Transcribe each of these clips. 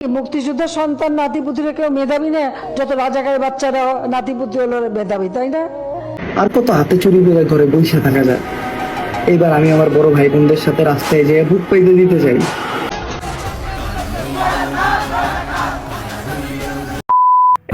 মুক্তিযোদ্ধার সন্তান নাতিপুতিরা কেউ মেধাবী না, যত রাজাকার বাচ্চারা নাতিপুতি হলো মেধাবী, তাই না? আর কত হাতে চুরি করে ঘরে বসে থাকা যায়। এইবার আমি আমার বড় ভাই বোনদের সাথে রাস্তায় যেয়ে বুক পেতে দিতে চাই।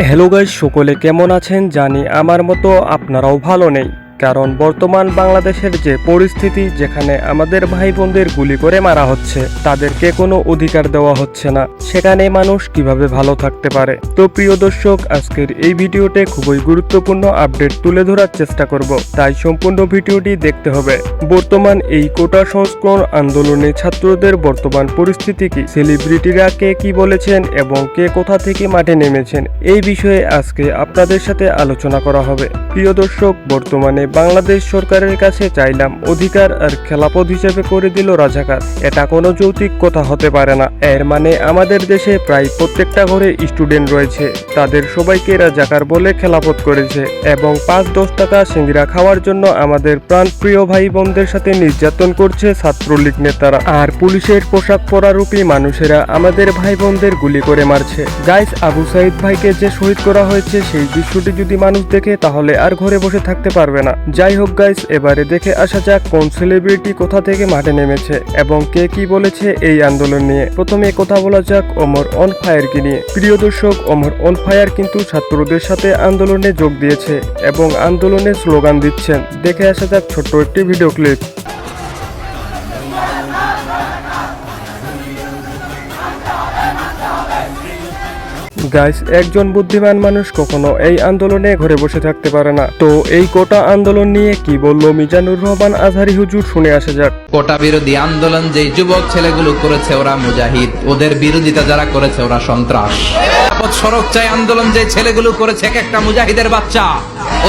হ্যালো গাইস, সকলে কেমন আছেন? জানি আমার মতো আপনারাও ভালো নেই, কারণ বর্তমান বাংলাদেশের যে পরিস্থিতি, যেখানে আমাদের ভাই বোনদের গুলি করে মারা হচ্ছে, তাদেরকে কোনো অধিকার দেওয়া হচ্ছে না, সেখানে মানুষ কিভাবে ভালো থাকতে পারে? তো প্রিয় দর্শক, আজকের এই ভিডিওতে খুবই গুরুত্বপূর্ণ আপডেট তুলে ধরার চেষ্টা করব, তাই সম্পূর্ণ ভিডিওটি দেখতে হবে। বর্তমান এই কোটা সংস্করণ আন্দোলনে ছাত্রদের বর্তমান পরিস্থিতি কি, সেলিব্রিটিরা কে কি বলেছেন এবং কে কোথা থেকে মাঠে নেমেছেন, এই বিষয়ে আজকে আপনাদের সাথে আলোচনা করা হবে। প্রিয় দর্শক, বর্তমানে বাংলাদেশ সরকারের কাছে চাইলাম অধিকার আর খেলাপথ হিসেবে করে দিল রাজাকার। এটা কোনো যৌক্তিক কথা হতে পারে না। এর মানে আমাদের দেশে প্রায় প্রত্যেকটা ঘরে স্টুডেন্ট রয়েছে, তাদের সবাইকে রাজাকার বলে খেলাপথ করেছে এবং 5-10 টাকা সিংড়া খাওয়ার জন্য আমাদের প্রাণপ্রিয় ভাই বোনদের সাথে নির্যাতন করছে ছাত্রলীগ নেতারা, আর পুলিশের পোশাক পরারূপী মানুষেরা আমাদের ভাই বোনদের গুলি করে মারছে। গাইস, আবু সাইদ ভাইকে যে শহীদ করা হয়েছে, সেই দৃশ্যটি যদি মানুষ দেখে তাহলে আর ঘরে বসে থাকতে পারবে না। যাই হোক গাইস, এবারে দেখে আসা যাক কোন সেলিব্রিটি কোথা থেকে মাঠে নেমেছে এবং কে কি বলেছে এই আন্দোলন নিয়ে। প্রথমে কথা বলা যাক ওমর অন ফায়ারকে নিয়ে। প্রিয় দর্শক, ওমর অন ফায়ার কিন্তু ছাত্রদের সাথে আন্দোলনে যোগ দিয়েছে এবং আন্দোলনে স্লোগান দিচ্ছেন। দেখে আসা যাক ছোট্ট একটি ভিডিও ক্লিপ। গাইস, একজন বুদ্ধিমান মানুষ কখনো এই আন্দোলনে ঘরে বসে থাকতে পারে না। তো এই কোটা আন্দোলন নিয়ে কি বললো মিজানুর রহমান আজহারি হুজুর, শুনে আসা যাক। কোটা বিরোধী আন্দোলন যে যুবক ছেলেগুলো করেছে ওরা মুজাহিদ, ওদের বিরোধিতা যারা করেছে ওরা সন্ত্রাস। সড়ক চাই আন্দোলন যে ছেলেগুলো করেছে এক একটা মুজাহিদের বাচ্চা,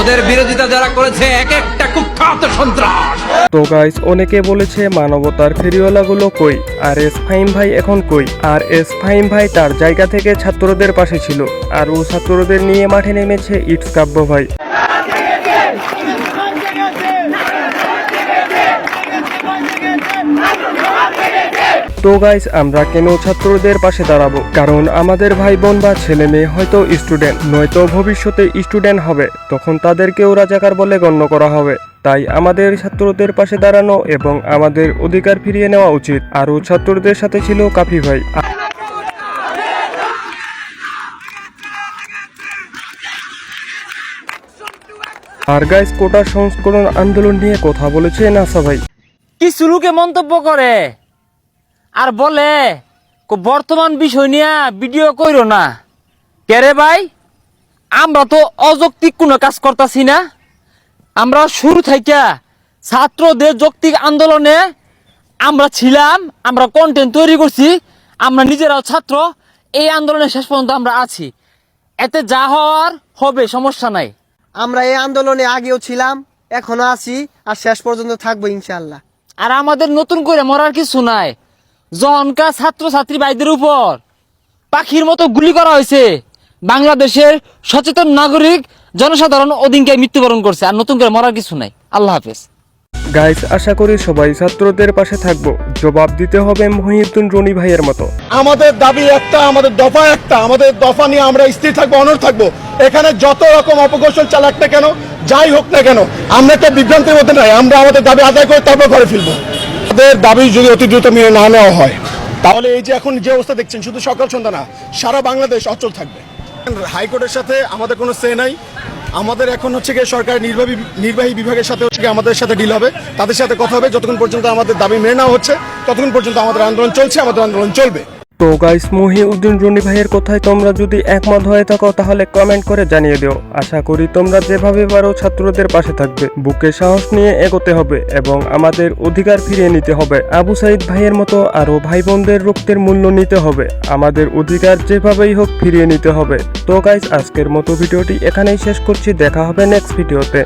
ওদের বিরোধিতা যারা করেছে এক একটা কুখ্যাত সন্ত্রাস। তো গাইস, অনেকে বলেছে মানবতার ফেরিওয়ালাগুলো কই, আর এস ফাহিম ভাই এখন কই? আর এস ফাহিম ভাই তার জায়গা থেকে ছাত্রদের পাশে ছিল, আর ও ছাত্রদের নিয়ে মাঠে নেমেছে ইটস কাব্য ভাই। তো গাইস, আমরা কেন ছাত্রদের পাশে দাঁড়াবো? কারণ আমাদের ভাই বোন বা ছেলে মেয়ে হয়তো স্টুডেন্ট, নয়তো ভবিষ্যতে স্টুডেন্ট হবে, তখন তাদেরকেও রাজাকার বলে গণ্য করা হবে। তাই আমাদের ছাত্রদের পাশে দাঁড়ানো এবং আমাদের অধিকার ফিরিয়ে নেওয়া উচিত। আরও ছাত্রদের সাথে ছিল কাফি ভাই। আর গাইস, কোটা সংস্করণ আন্দোলন নিয়ে কথা বলেছে নাসা ভাই। কিছু লোকে মন্তব্য করে আর বলে বর্তমান বিষয় নিয়ে ভিডিও কইরো না। কেরে ভাই, আমরা তো অযৌক্তিক কোনো কাজ করতেছি না। আমরা শুরু থেকে ছাত্রদের যৌক্তিক আন্দোলনে আমরা ছিলাম, আমরা কন্টেন্ট তৈরি করছি, আমরা নিজেরাও ছাত্র, এই আন্দোলনের শেষ পর্যন্ত আমরা আছি। এতে যা হওয়ার হবে, সমস্যা নাই। আমরা এই আন্দোলনে আগেও ছিলাম, এখনো আছি, আর শেষ পর্যন্ত থাকবো ইনশাআল্লাহ। আর আমাদের নতুন করে মরার কিছু নাই। যখনকার ছাত্র ছাত্রী ভাইদের উপর পাখির মতো গুলি করা হয়েছে, বাংলাদেশের সচেতন নাগরিক জনসাধারণ ওদিনকে মৃত্যুবরণ করছে, আর নতুন করে মরার কিছু নাই। আল্লাহ হাফেজ। গাইস, আশা করি সবাই ছাত্রদের পাশে থাকবো। জবাব দিতে হবে মহিউদ্দিন রনি ভাইয়ের মতো। আমাদের দাবি একটা, আমাদের দফা একটা, আমাদের দফা নিয়ে আমরা স্থির থাকবো, অনড় থাকবো। এখানে যত রকম অপকৌশল চালাক না কেন, যাই হোক না কেন, আমরা তো বিভ্রান্তির মধ্যে নাই। আমরা আমাদের দাবি আদায় করে তারপর ঘরে ফিরবো। আমাদের দাবি যদি অতি দ্রুত মেনে না নেওয়া হয়, তাহলে এই যে এখন যে অবস্থা দেখছেন, শুধু সকাল সন্ধ্যা না, সারা বাংলাদেশ অচল থাকবে। হাইকোর্টের সাথে আমাদের কোনো সে নাই। আমাদের এখন হচ্ছে গিয়ে সরকারের নির্বাহী বিভাগের সাথে হচ্ছে গিয়ে আমাদের সাথে ডিল হবে, তাদের সাথে কথা হবে। যতক্ষণ পর্যন্ত আমাদের দাবি মেনে নেওয়া হচ্ছে, ততক্ষণ পর্যন্ত আমাদের আন্দোলন চলছে, আমাদের আন্দোলন চলবে। তো গাইস, মহিউদ্দিন রনি ভাইয়ের কথায় তোমরা যদি একমত হয়ে থাকো, তাহলে কমেন্ট করে জানিয়ে দিও। আশা করি তোমরা যেভাবে পারো ছাত্রদের পাশে থাকবে। বুকে সাহস নিয়ে এগোতে হবে এবং আমাদের অধিকার ফিরিয়ে নিতে হবে। আবু সাইদ ভাইয়ের মতো আরো ভাই বোনদের রক্তের মূল্য নিতে হবে। আমাদের অধিকার যেভাবেই হোক ফিরিয়ে নিতে হবে। তো গাইস, আজকের মতো ভিডিওটি এখানেই শেষ করছি। দেখা হবে নেক্সট ভিডিওতে।